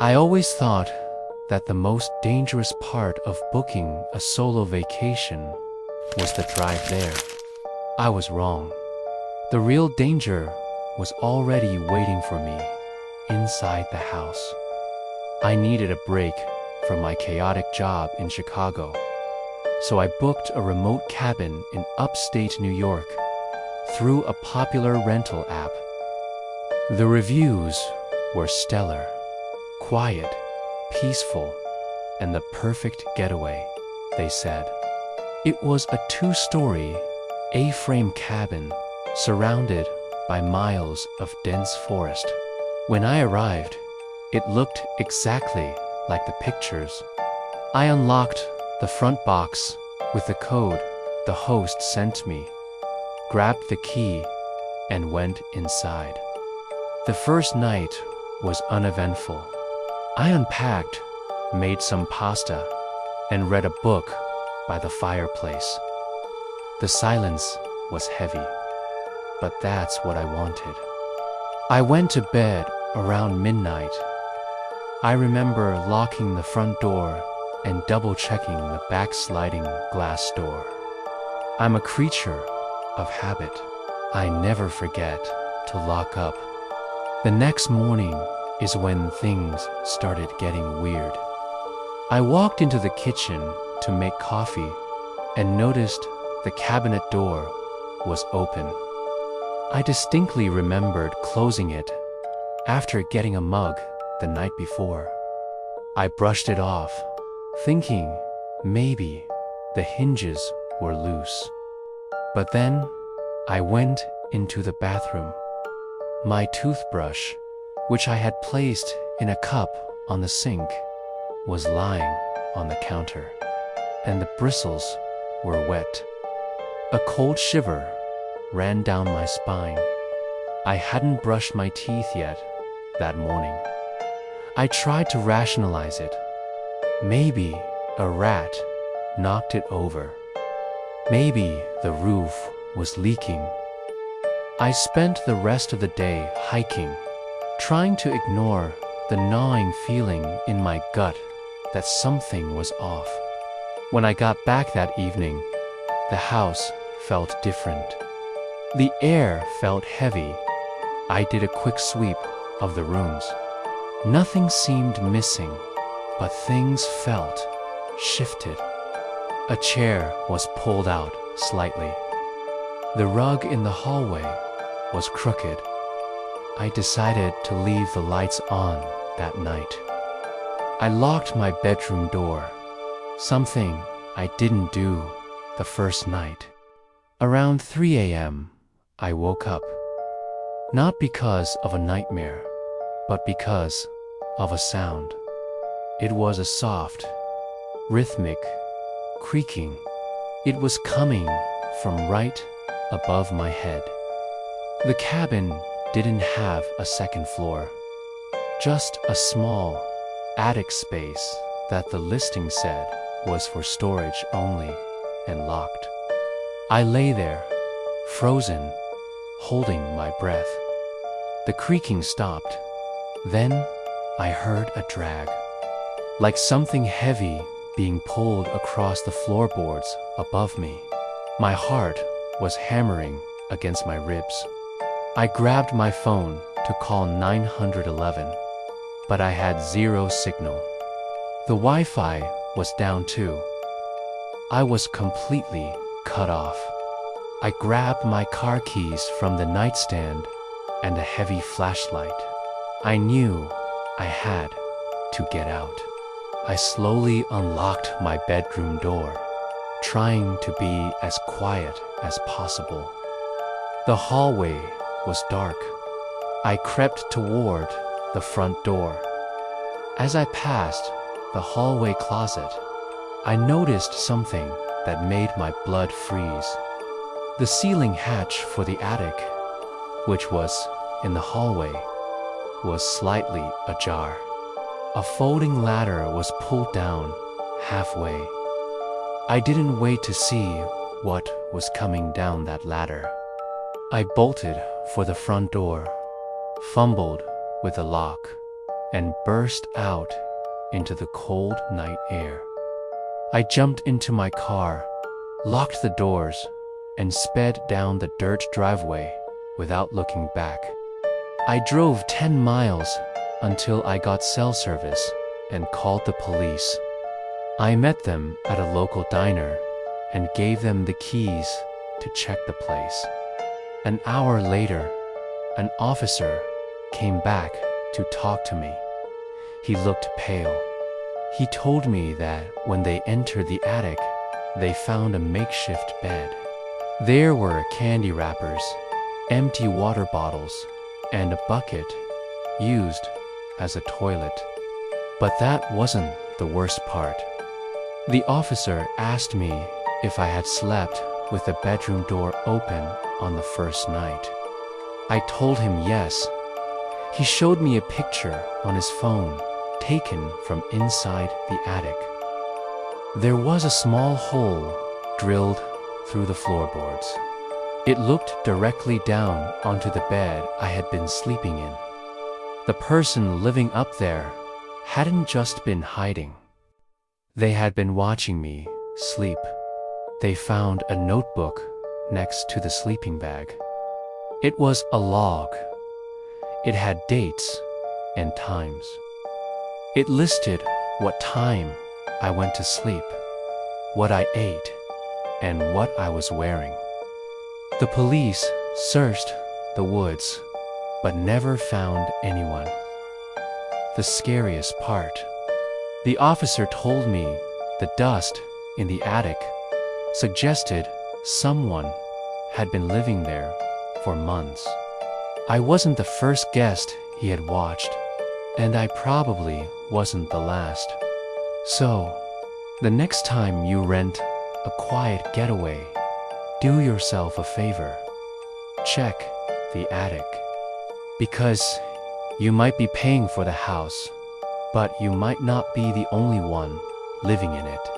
I always thought that the most dangerous part of booking a solo vacation was the drive there. I was wrong. The real danger was already waiting for me inside the house. I needed a break from my chaotic job in Chicago, so I booked a remote cabin in upstate New York through a popular rental app. The reviews were stellar, quiet, peaceful, and the perfect getaway, they said. It was a 2-story, A-frame cabin surrounded by miles of dense forest. When I arrived, it looked exactly like the pictures. I unlocked the front box with the code the host sent me, grabbed the key, and went inside. The first night was uneventful. I unpacked, made some pasta, and read a book by the fireplace. The silence was heavy, but that's what I wanted. I went to bed around midnight. I remember locking the front door and double-checking the backsliding glass door. I'm a creature of habit. I never forget to lock up. The next morning is when things started getting weird. I walked into the kitchen to make coffee and noticed the cabinet door was open. I distinctly remembered closing it after getting a mug the night before. I brushed it off, thinking maybe the hinges were loose. But then I went into the bathroom. My toothbrush, which I had placed in a cup on the sink, was lying on the counter, and the bristles were wet. A cold shiver ran down my spine. I hadn't brushed my teeth yet that morning. I tried to rationalize it. Maybe a rat knocked it over. Maybe the roof was leaking. I spent the rest of the day hiking, trying to ignore the gnawing feeling in my gut that something was off. When I got back that evening, the house felt different. The air felt heavy. I did a quick sweep of the rooms. Nothing seemed missing, but things felt shifted. A chair was pulled out slightly. The rug in the hallway was crooked. I decided to leave the lights on that night. I locked my bedroom door, something I didn't do the first night. Around 3 a.m., I woke up, not because of a nightmare, but because of a sound. It was a soft, rhythmic creaking. It was coming from right above my head. The cabin didn't have a second floor, just a small attic space that the listing said was for storage only and locked. I lay there, frozen, holding my breath. The creaking stopped. Then I heard a drag, like something heavy being pulled across the floorboards above me. My heart was hammering against my ribs. I grabbed my phone to call 911, but I had zero signal. The Wi-Fi was down too. I was completely cut off. I grabbed my car keys from the nightstand and a heavy flashlight. I knew I had to get out. I slowly unlocked my bedroom door, trying to be as quiet as possible. The hallway was dark. I crept toward the front door. As I passed the hallway closet, I noticed something that made my blood freeze. The ceiling hatch for the attic, which was in the hallway, was slightly ajar. A folding ladder was pulled down halfway. I didn't wait to see what was coming down that ladder. I bolted for the front door, fumbled with the lock, and burst out into the cold night air. I jumped into my car, locked the doors, and sped down the dirt driveway without looking back. I drove 10 miles until I got cell service and called the police. I met them at a local diner and gave them the keys to check the place. An hour later, an officer came back to talk to me. He looked pale. He told me that when they entered the attic, they found a makeshift bed. There were candy wrappers, empty water bottles, and a bucket used as a toilet. But that wasn't the worst part. The officer asked me if I had slept with the bedroom door open on the first night. I told him yes. He showed me a picture on his phone taken from inside the attic. There was a small hole drilled through the floorboards. It looked directly down onto the bed I had been sleeping in. The person living up there hadn't just been hiding. They had been watching me sleep. They found a notebook next to the sleeping bag. It was a log. It had dates and times. It listed what time I went to sleep, what I ate, and what I was wearing. The police searched the woods, but never found anyone. The scariest part, the officer told me the dust in the attic suggested someone had been living there for months. I wasn't the first guest he had watched, and I probably wasn't the last. So, the next time you rent a quiet getaway, do yourself a favor. Check the attic. Because you might be paying for the house, but you might not be the only one living in it.